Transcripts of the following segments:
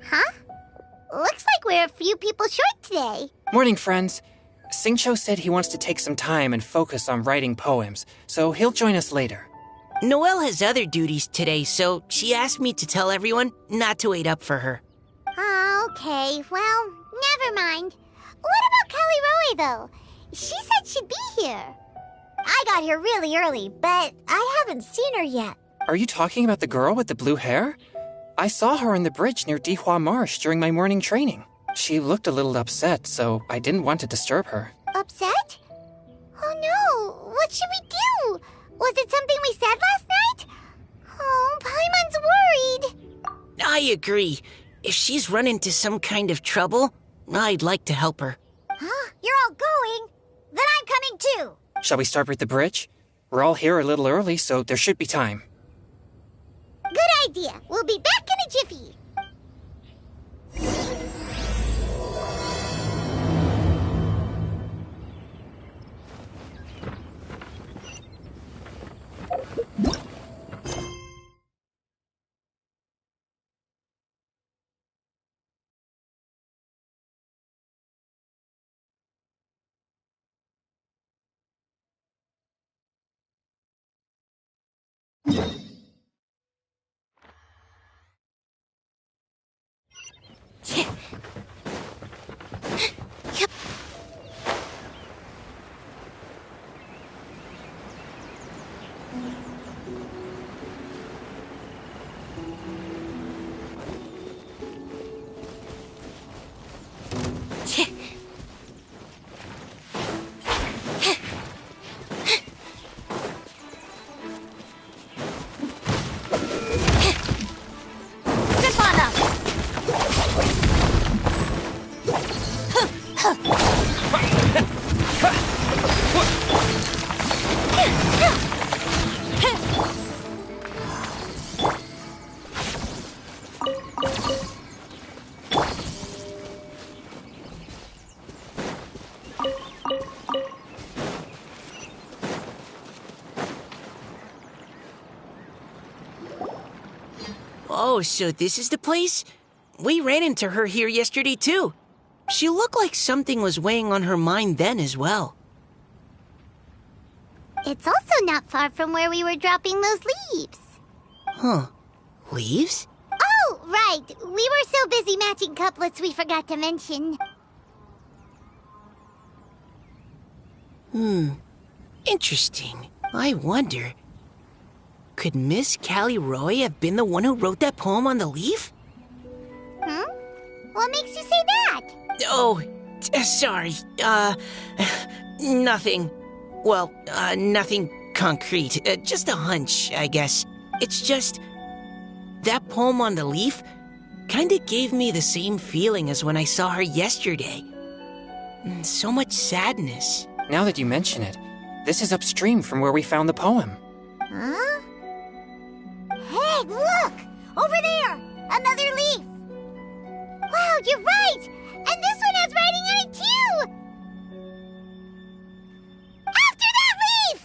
Huh? Looks like we're a few people short today. Morning, friends. Singcho said he wants to take some time and focus on writing poems, so he'll join us later. Noelle has other duties today, so she asked me to tell everyone not to wait up for her. Oh, okay. Well, never mind. What about Kelly Roy, though? She said she'd be here. I got here really early, but I haven't seen her yet. Are you talking about the girl with the blue hair? I saw her on the bridge near Dihua Marsh during my morning training. She looked a little upset, so I didn't want to disturb her. Upset? Oh no, what should we do? Was it something we said last night? Oh, Paimon's worried. I agree. If she's run into some kind of trouble, I'd like to help her. Huh? You're all going? Then I'm coming too. Shall we start with the bridge? We're all here a little early, so there should be time. Good idea. We'll be back in a jiffy. Oh, so this is the place? We ran into her here yesterday, too. She looked like something was weighing on her mind then as well. It's also not far from where we were dropping those leaves. Huh. Leaves? Oh, right. We were so busy matching couplets we forgot to mention. Interesting. I wonder... Could Miss Callie Roy have been the one who wrote that poem on the leaf? Hmm? What makes you say that? Oh, sorry. Nothing. Well, nothing concrete. Just a hunch, I guess. It's just... That poem on the leaf kinda gave me the same feeling as when I saw her yesterday. So much sadness. Now that you mention it, this is upstream from where we found the poem. Huh? Hey, look! Over there! Another leaf! Wow, you're right! And this one has writing on it, too! After that leaf!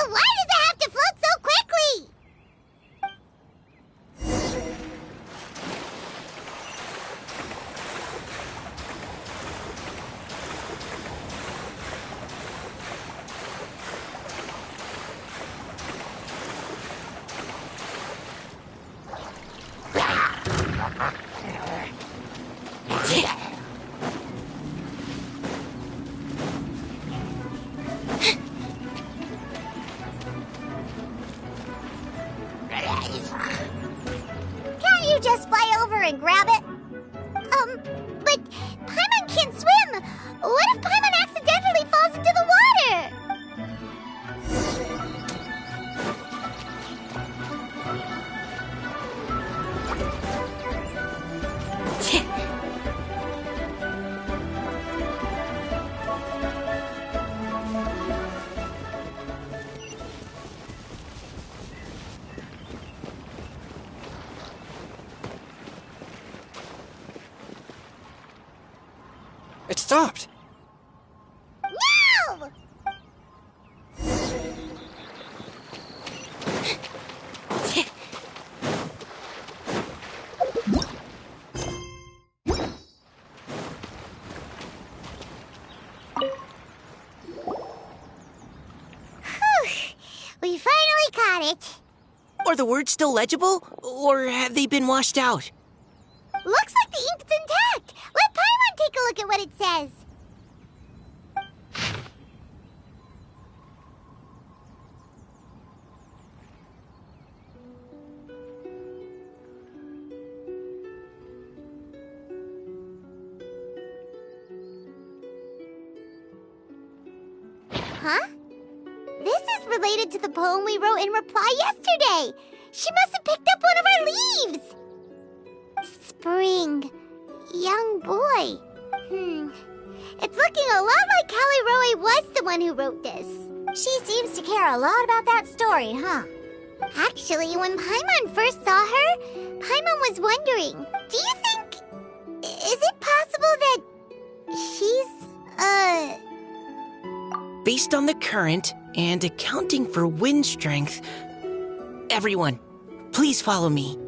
Why does it have to float so quickly? Can't you just fly over and grab it? But Paimon can't swim. What if Paimon accidentally falls into the water? It stopped. No! We finally caught it. Are the words still legible, or have they been washed out? Looks like the ink's intact. Let Paimon take a look at what it says. Huh? This is related to the poem we wrote in reply yesterday. She must have picked up one of our leaves. Spring. Young boy. It's looking a lot like Callie Roe was the one who wrote this. She seems to care a lot about that story, huh? Actually, when Paimon first saw her, Paimon was wondering, do you think... Is it possible that she's, Based on the current and accounting for wind strength, everyone, please follow me.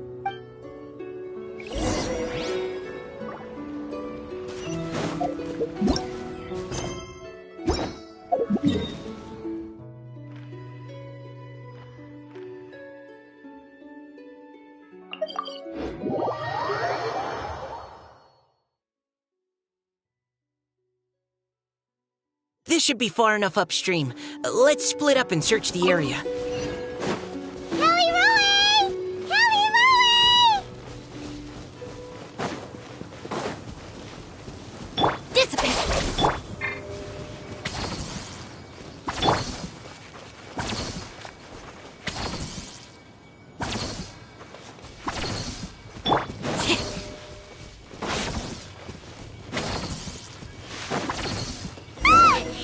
This should be far enough upstream. Let's split up and search the area. Callie Roe! Callie Roe! Dissipate!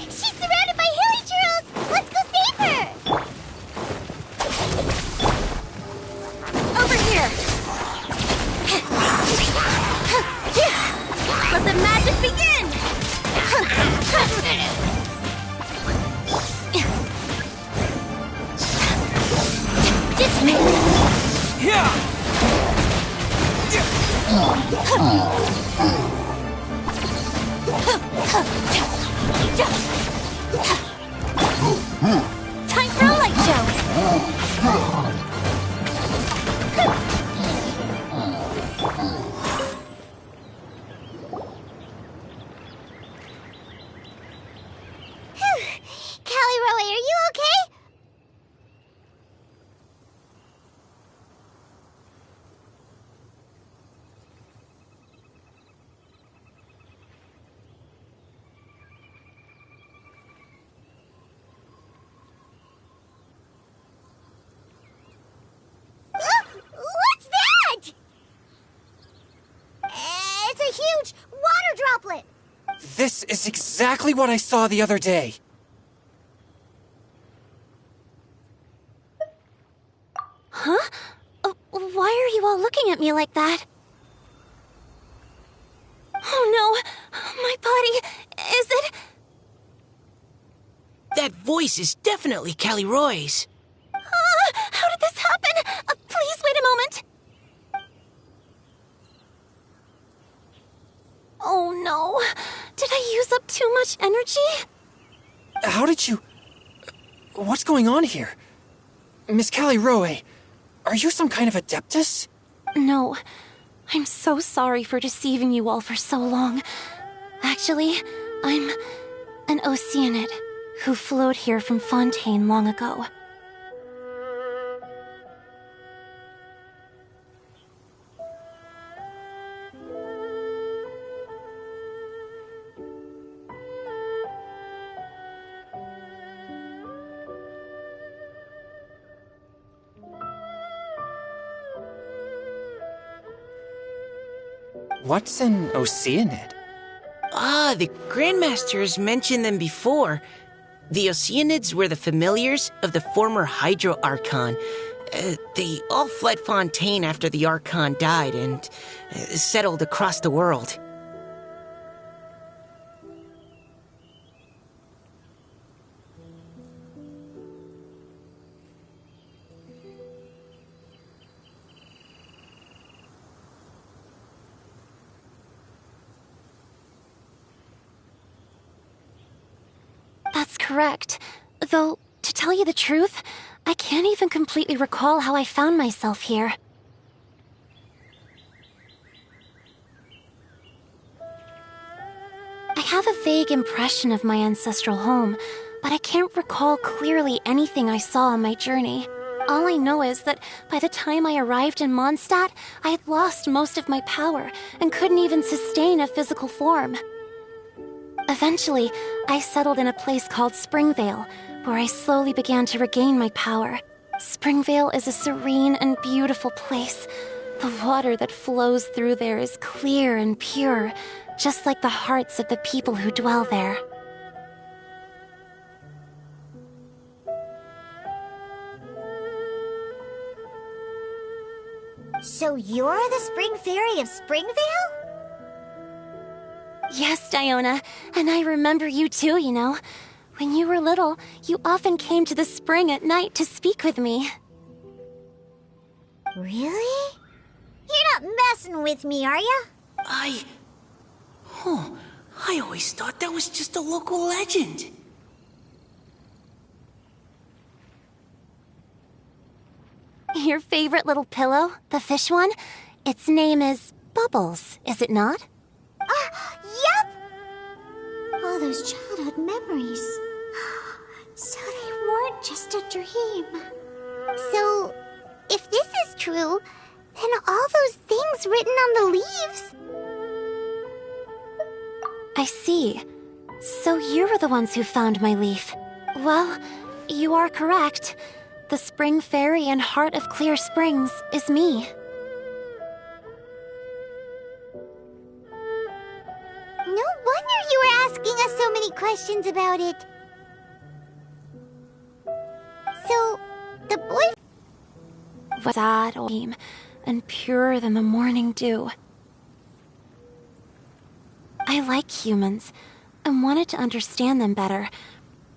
She's surrounded by hilly churros! Let's go save her! Over here! Let the magic begin! Time for a light show! Callie Roe, are you okay? What's that? It's a huge water droplet. This is exactly what I saw the other day. Huh? Why are you all looking at me like that? Oh no! My body... Is it... That voice is definitely Callie Roy's. How did this happen? Please wait a moment. Oh no. Did I use up too much energy? How did you... What's going on here? Miss Callie Roe, are you some kind of adeptus? No. I'm so sorry for deceiving you all for so long. Actually, I'm an Oceanid who flowed here from Fontaine long ago. What's an Oceanid? Ah, the Grandmaster has mentioned them before. The Oceanids were the familiars of the former Hydro Archon. They all fled Fontaine after the Archon died and settled across the world. That's correct. Though, to tell you the truth, I can't even completely recall how I found myself here. I have a vague impression of my ancestral home, but I can't recall clearly anything I saw on my journey. All I know is that by the time I arrived in Mondstadt, I had lost most of my power and couldn't even sustain a physical form. Eventually, I settled in a place called Springvale, where I slowly began to regain my power. Springvale is a serene and beautiful place. The water that flows through there is clear and pure, just like the hearts of the people who dwell there. So you're the Spring Fairy of Springvale? Yes, Diona, and I remember you too, you know. When you were little, you often came to the spring at night to speak with me. Really? You're not messing with me, are ya? I always thought that was just a local legend. Your favorite little pillow, the fish one? Its name is Bubbles, is it not? Yep! All those childhood memories. So they weren't just a dream. So, if this is true, then all those things written on the leaves... I see. So you were the ones who found my leaf. Well, you are correct. The Spring Fairy and Heart of Clear Springs is me. No wonder you were asking us so many questions about it. So, the boy... Was sad or dream, and purer than the morning dew. I like humans, and wanted to understand them better.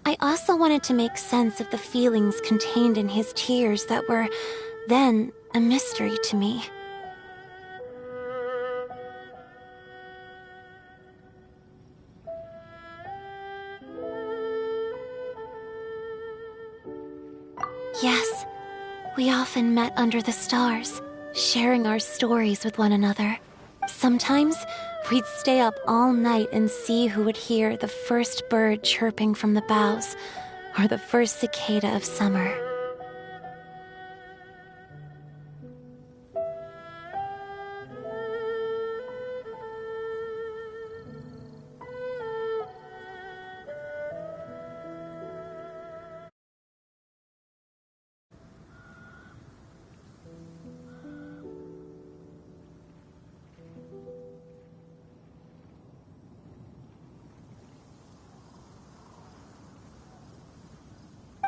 I also wanted to make sense of the feelings contained in his tears that were, then, a mystery to me. Yes, we often met under the stars, sharing our stories with one another. Sometimes, we'd stay up all night and see who would hear the first bird chirping from the boughs, or the first cicada of summer.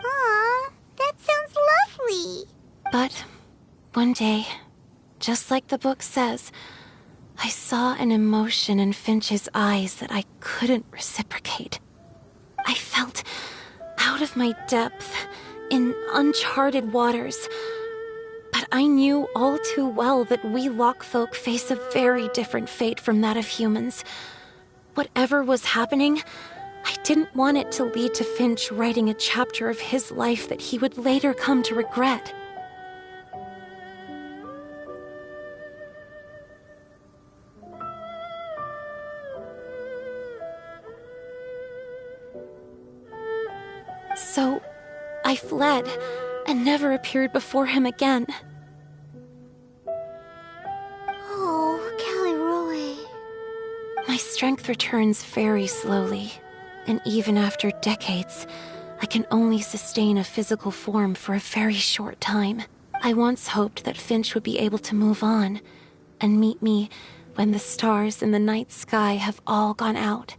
Aw, that sounds lovely. But one day, just like the book says, I saw an emotion in Finch's eyes that I couldn't reciprocate. I felt out of my depth, in uncharted waters. But I knew all too well that we Lockfolk face a very different fate from that of humans. Whatever was happening, I didn't want it to lead to Finch writing a chapter of his life that he would later come to regret. So, I fled, and never appeared before him again. Oh, Callie Roy. My strength returns very slowly, and even after decades, I can only sustain a physical form for a very short time. I once hoped that Finch would be able to move on, and meet me when the stars in the night sky have all gone out.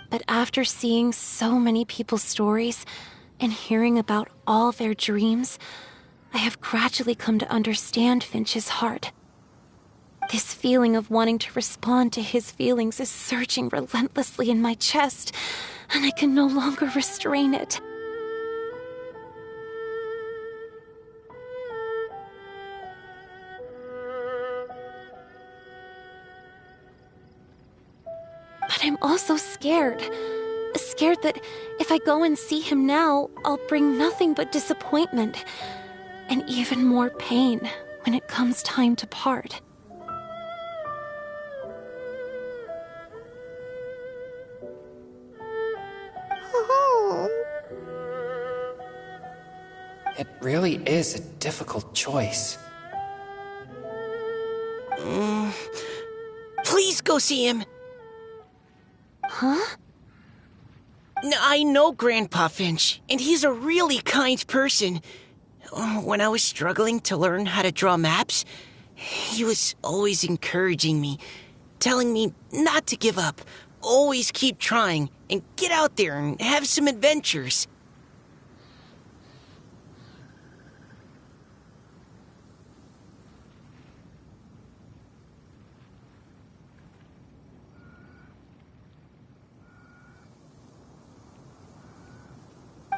But after seeing so many people's stories and hearing about all their dreams, I have gradually come to understand Finch's heart. This feeling of wanting to respond to his feelings is surging relentlessly in my chest, and I can no longer restrain it. But I'm also scared. Scared that if I go and see him now, I'll bring nothing but disappointment and even more pain when it comes time to part. Oh. It really is a difficult choice. Please go see him. Huh? I know Grandpa Finch, and he's a really kind person. When I was struggling to learn how to draw maps, he was always encouraging me, telling me not to give up, always keep trying, and get out there and have some adventures.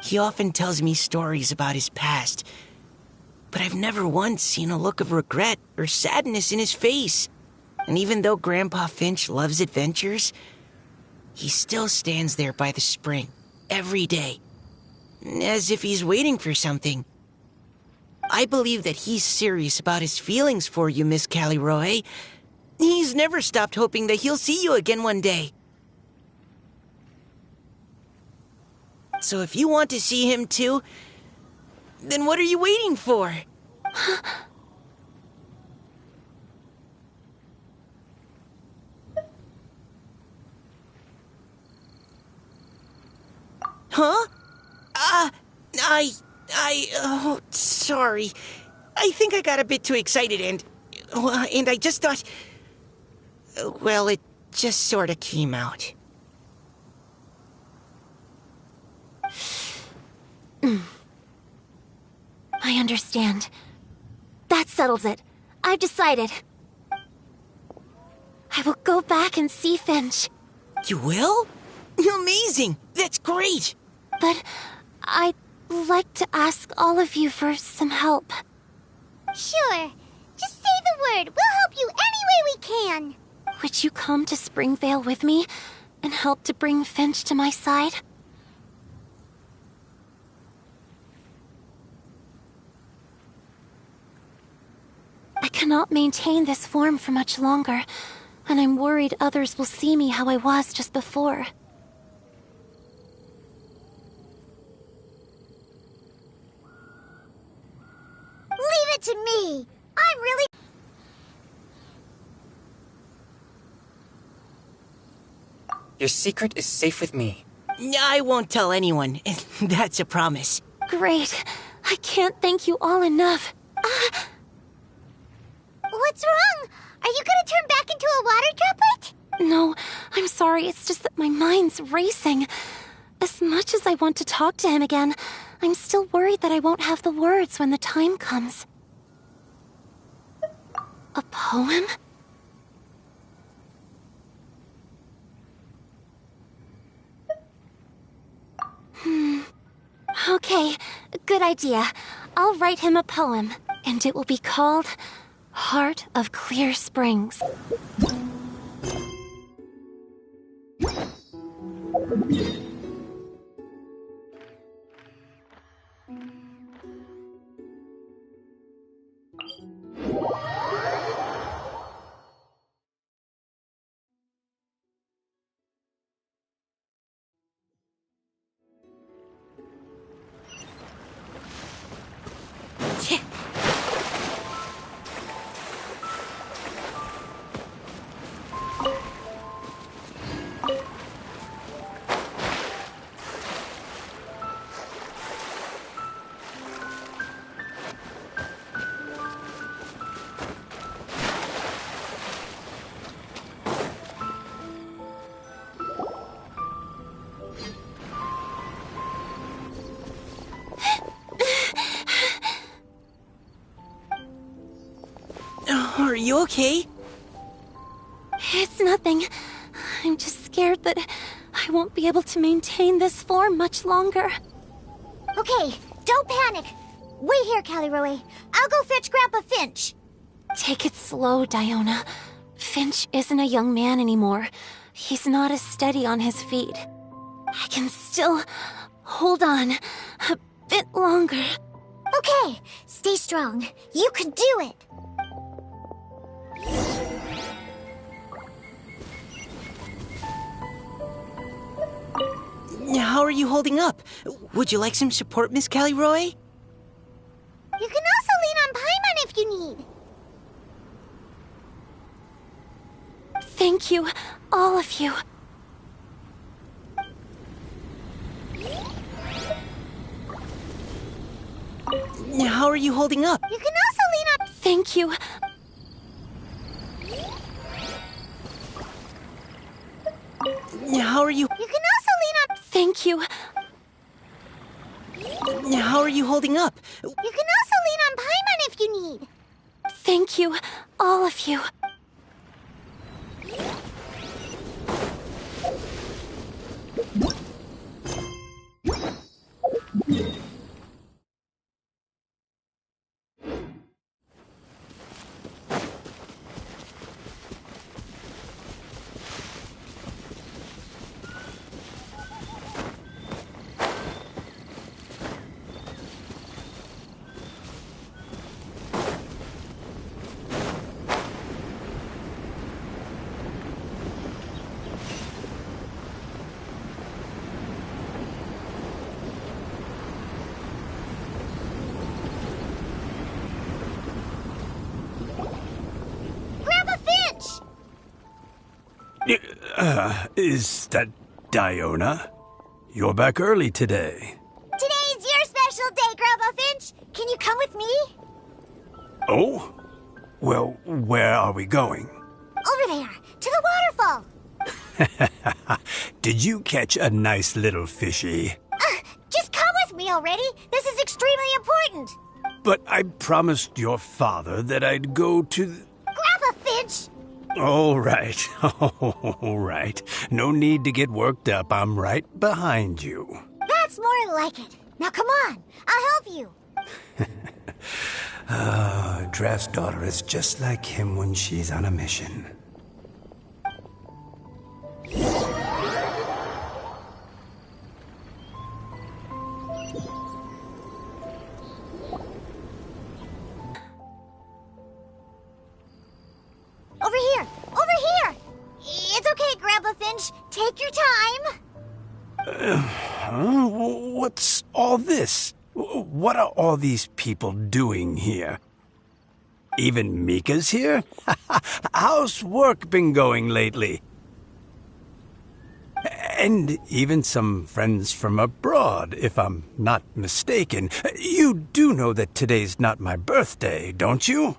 He often tells me stories about his past, but I've never once seen a look of regret or sadness in his face. And even though Grandpa Finch loves adventures, he still stands there by the spring every day, as if he's waiting for something. I believe that he's serious about his feelings for you, Miss Callie Roy. He's never stopped hoping that he'll see you again one day. So if you want to see him too, then what are you waiting for? Huh? Oh, sorry. I think I got a bit too excited and I just thought, well, it just sort of came out. I understand. That settles it. I've decided. I will go back and see Finch. You will? Amazing! That's great! But I'd like to ask all of you for some help. Sure. Just say the word. We'll help you any way we can. Would you come to Springvale with me and help to bring Finch to my side? I cannot maintain this form for much longer, and I'm worried others will see me how I was just before. Leave it to me. I'm really... Your secret is safe with me. I won't tell anyone. That's a promise. Great. I can't thank you all enough. What's wrong? Are you gonna turn back into a water droplet? No, I'm sorry. It's just that my mind's racing. As much as I want to talk to him again, I'm still worried that I won't have the words when the time comes. A poem? Okay, good idea. I'll write him a poem, and it will be called Heart of Clear Springs. Are you okay? It's nothing. I'm just scared that I won't be able to maintain this form much longer. Okay, don't panic. Wait here, Caliroe. I'll go fetch Grandpa Finch. Take it slow, Diona. Finch isn't a young man anymore. He's not as steady on his feet. I can still hold on a bit longer. Okay, stay strong. You can do it. How are you holding up? Would you like some support, Miss Caliroe? You can also lean on Paimon if you need. Thank you, all of you. How are you holding up? You can also lean on... Thank you. How are you... You can also lean on... Thank you. How are you holding up? You can also lean on Paimon if you need. Thank you, all of you. Grandpa Finch! Is that Diona? You're back early today. Today's your special day, Grandpa Finch. Can you come with me? Oh? Well, where are we going? Over there, to the waterfall. Did you catch a nice little fishy? Just come with me already. This is extremely important. But I promised your father that I'd go to... Grandpa Finch! All right, all right. No need to get worked up. I'm right behind you. That's more like it. Now come on, I'll help you. Draft's daughter is just like him when she's on a mission. Over here! Over here! It's okay, Grandpa Finch. Take your time. What's all this? What are all these people doing here? Even Mika's here? How's work been going lately? And even some friends from abroad, if I'm not mistaken. You do know that today's not my birthday, don't you?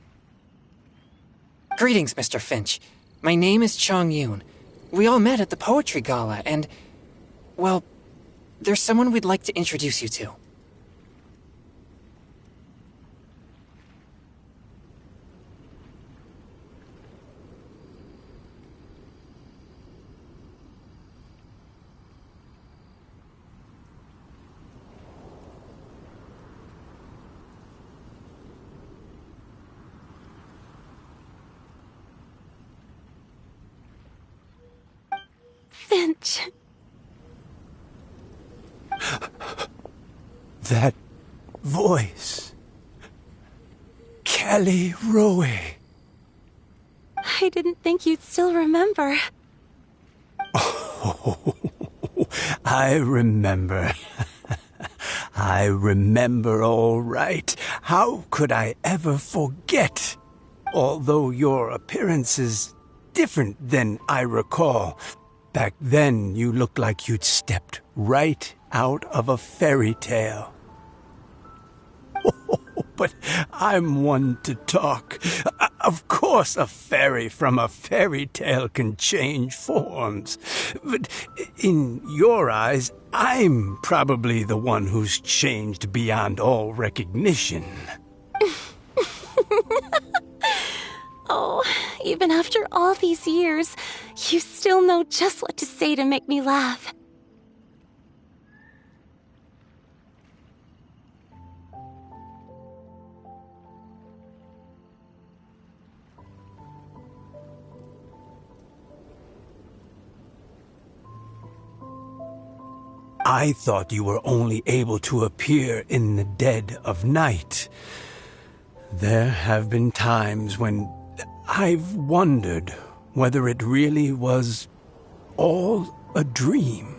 Greetings, Mr. Finch. My name is Chong Yoon. We all met at the poetry gala, and... well, there's someone we'd like to introduce you to. Finch. That voice. Caliroe. I didn't think you'd still remember. Oh, I remember. I remember all right. How could I ever forget? Although your appearance is different than I recall. Back then, you looked like you'd stepped right out of a fairy tale. Oh, but I'm one to talk. Of course, a fairy from a fairy tale can change forms. But in your eyes, I'm probably the one who's changed beyond all recognition. Oh, Even after all these years, you still know just what to say to make me laugh. I thought you were only able to appear in the dead of night. There have been times when I've wondered whether it really was all a dream.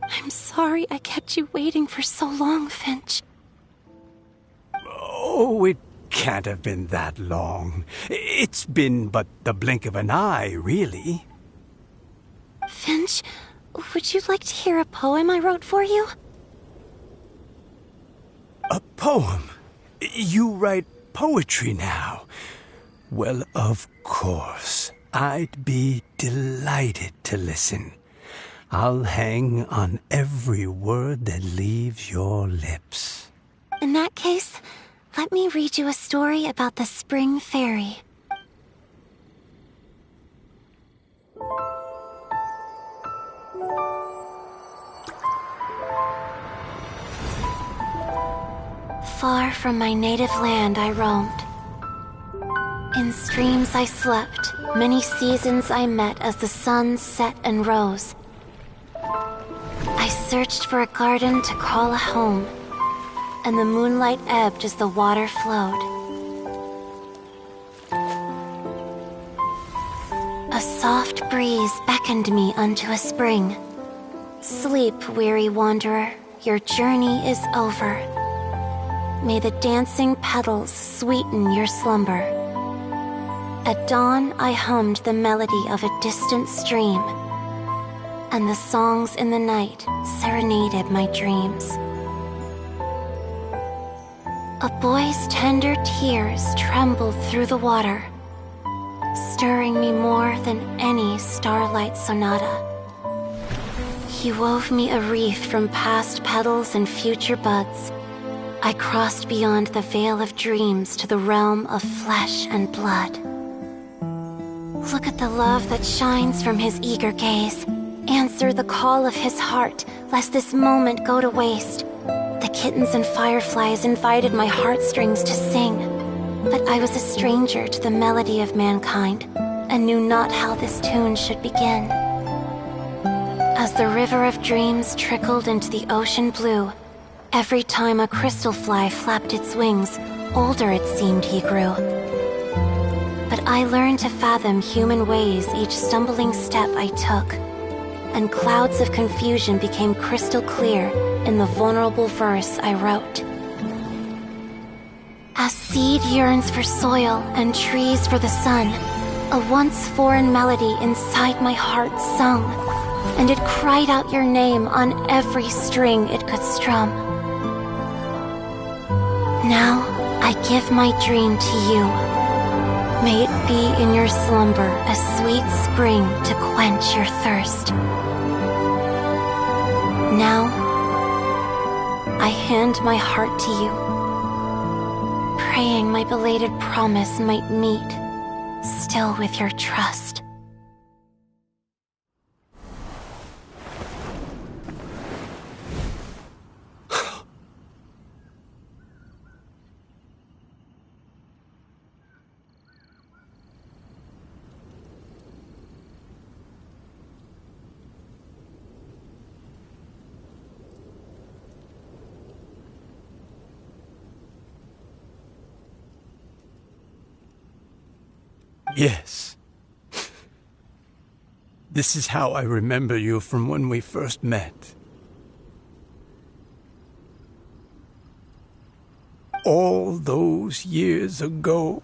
I'm sorry I kept you waiting for so long, Finch. Oh, it can't have been that long. It's been but the blink of an eye, really. Finch, would you like to hear a poem I wrote for you? A poem? You write poetry now? Well, of course. I'd be delighted to listen. I'll hang on every word that leaves your lips. In that case, let me read you a story about the Spring Fairy. Far from my native land I roamed. In streams I slept, many seasons I met as the sun set and rose. I searched for a garden to call a home, and the moonlight ebbed as the water flowed. A soft breeze beckoned me unto a spring. Sleep, weary wanderer, your journey is over. May the dancing petals sweeten your slumber. At dawn, I hummed the melody of a distant stream, and the songs in the night serenaded my dreams. A boy's tender tears trembled through the water, stirring me more than any starlight sonata. He wove me a wreath from past petals and future buds. I crossed beyond the veil of dreams to the realm of flesh and blood. Look at the love that shines from his eager gaze. Answer the call of his heart, lest this moment go to waste. The kittens and fireflies invited my heartstrings to sing, but I was a stranger to the melody of mankind, and knew not how this tune should begin. As the river of dreams trickled into the ocean blue, every time a crystal fly flapped its wings, older it seemed he grew. But I learned to fathom human ways each stumbling step I took, and clouds of confusion became crystal clear in the vulnerable verse I wrote. As seed yearns for soil and trees for the sun, a once foreign melody inside my heart sung, and it cried out your name on every string it could strum. Now I give my dream to you. May it be in your slumber a sweet spring to quench your thirst. Now I hand my heart to you, praying my belated promise might meet, still with your trust. Yes. This is how I remember you from when we first met. All those years ago.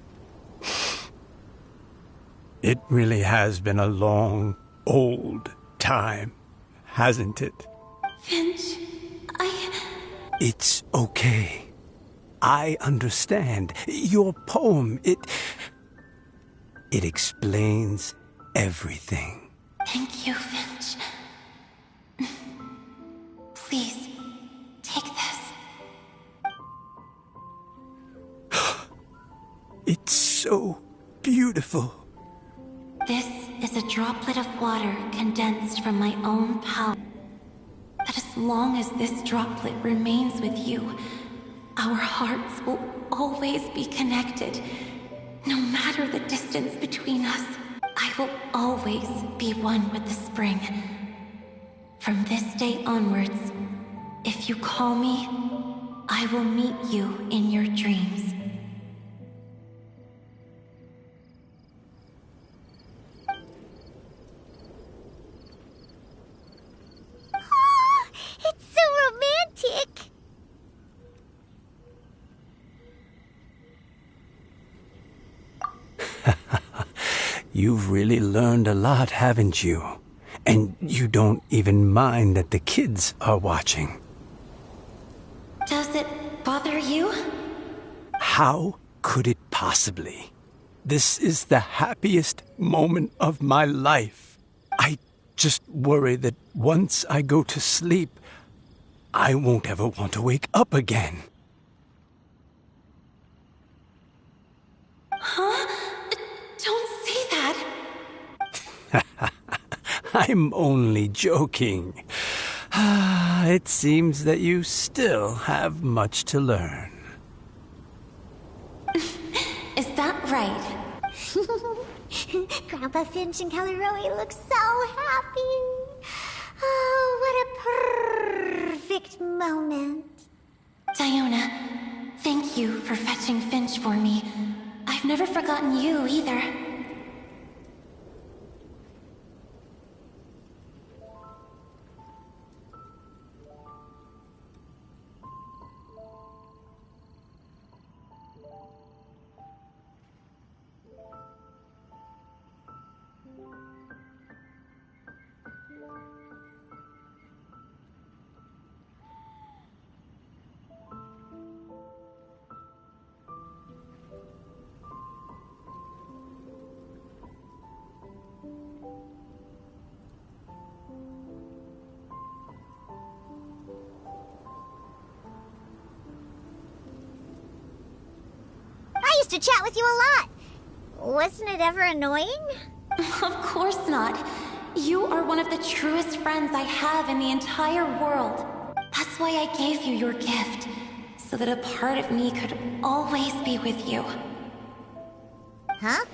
It really has been a long, old time, hasn't it? Finch, It's okay. I understand. Your poem, it explains everything. Thank you, Finch. Please, take this. It's so beautiful. This is a droplet of water condensed from my own power. But as long as this droplet remains with you, our hearts will always be connected. No matter the distance between us, I will always be one with the spring. From this day onwards, if you call me, I will meet you in your dreams. Oh, it's so romantic. You've really learned a lot, haven't you? And you don't even mind that the kids are watching. Does it bother you? How could it possibly? This is the happiest moment of my life. I just worry that once I go to sleep, I won't ever want to wake up again. Huh? Don't say that. I'm only joking. It seems that you still have much to learn. Is that right? Grandpa Finch and Kelly Rowie look so happy. Oh, what a perfect moment. Diona, thank you for fetching Finch for me. I've never forgotten you either. I used to chat with you a lot. Wasn't it ever annoying? Of course not. You are one of the truest friends I have in the entire world. That's why I gave you your gift, so that a part of me could always be with you. Huh?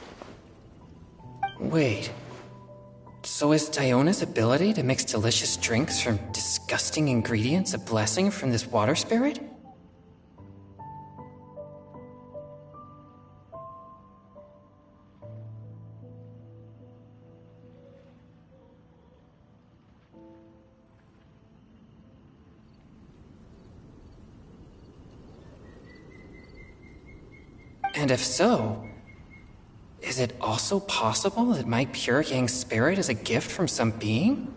Wait. So is Diona's ability to mix delicious drinks from disgusting ingredients a blessing from this water spirit? And if so, is it also possible that my pure yang spirit is a gift from some being?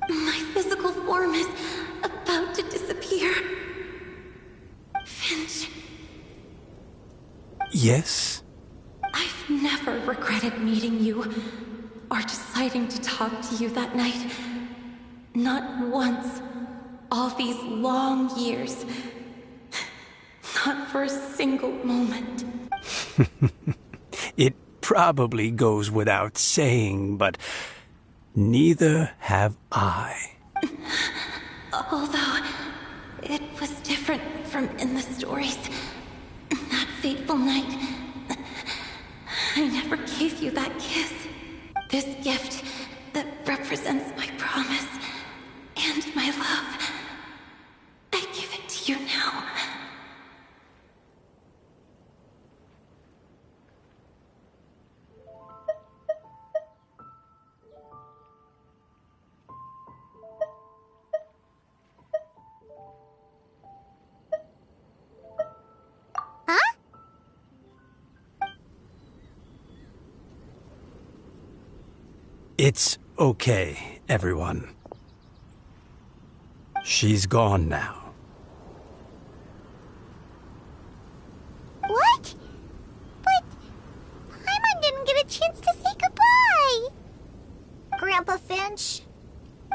My physical form is about to disappear. Finch, Yes? I've never regretted meeting you or deciding to talk to you that night. Not once. All these long years. Not for a single moment. It probably goes without saying, but neither have I. Although, it was different from in the stories. That fateful night, I never gave you that kiss. This gift that represents my promise and my love. I give it to you now. Huh? It's okay, everyone. She's gone now. What? But Paimon didn't get a chance to say goodbye. Grandpa Finch,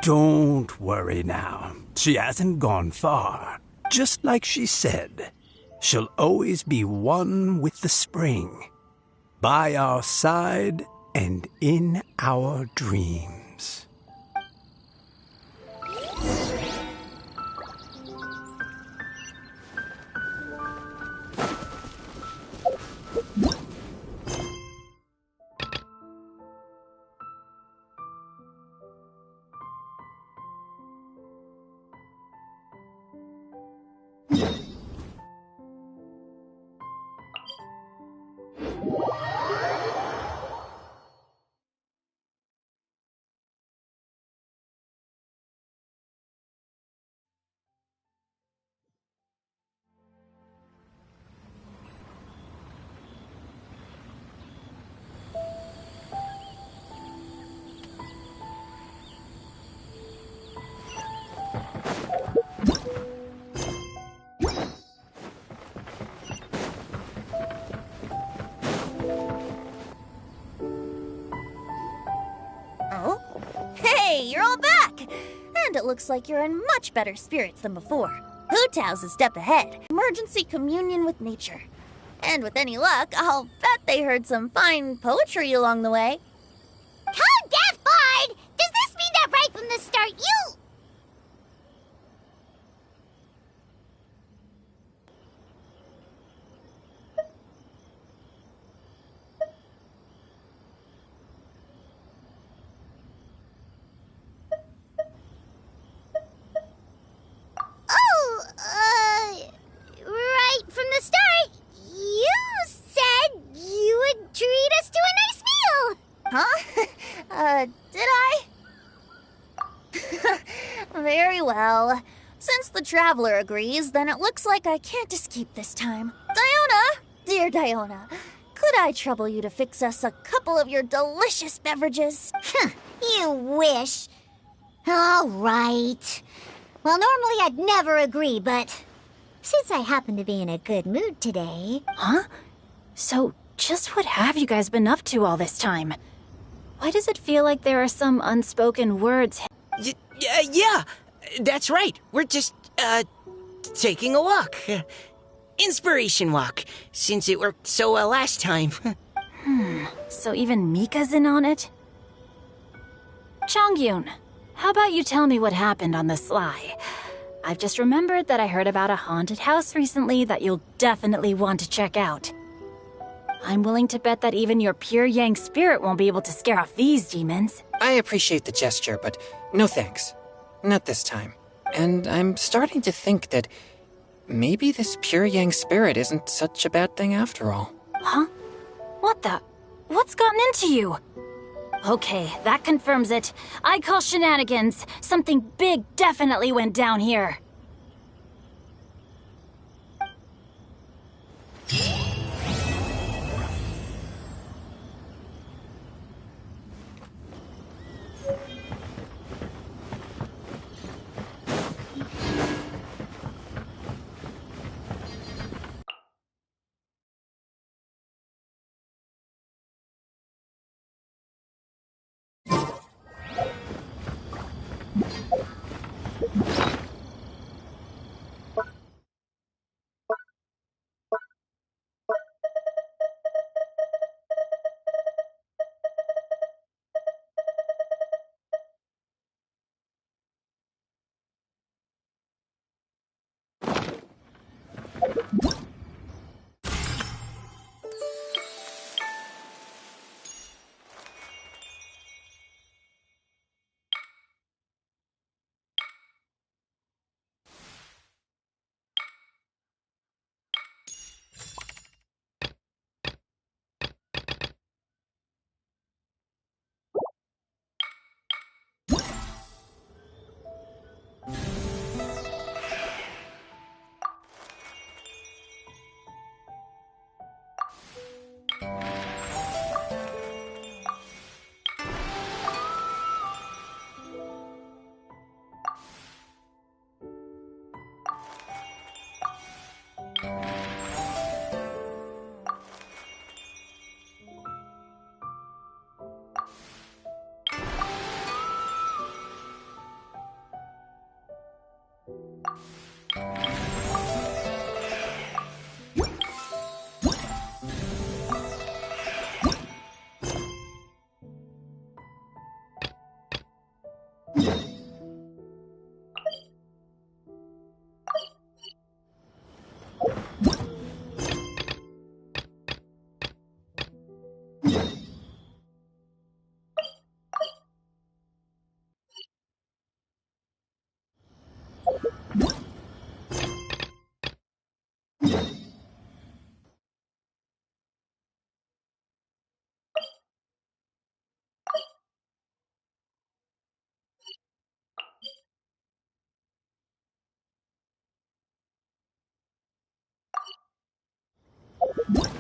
Don't worry now. She hasn't gone far. Just like she said, she'll always be one with the spring, by our side and in our dreams. Oh? Hey, you're all back! And it looks like you're in much better spirits than before. Hootow's a step ahead. Emergency communion with nature. And with any luck, I'll bet they heard some fine poetry along the way. Code Death Bard! Does this mean that right from the start you... Right from the start, you said you would treat us to a nice meal! Huh? Did I? Very well. Since the Traveler agrees, then it looks like I can't escape this time. Diona! Dear Diona, could I trouble you to fix us a couple of your delicious beverages? You wish. All right. Well, normally I'd never agree, but since I happen to be in a good mood today... Huh? So, just what have you guys been up to all this time? Why does it feel like there are some unspoken words? Yeah, that's right. We're just, taking a walk. Inspiration walk, since it worked so well last time. So even Mika's in on it? Chongyun, how about you tell me what happened on the sly? I've just remembered that I heard about a haunted house recently that you'll definitely want to check out. I'm willing to bet that even your pure Yang spirit won't be able to scare off these demons. I appreciate the gesture, but no thanks. Not this time. And I'm starting to think that maybe this pure Yang spirit isn't such a bad thing after all. Huh? What the? What's gotten into you? Okay, that confirms it. I call shenanigans. Something big definitely went down here. What?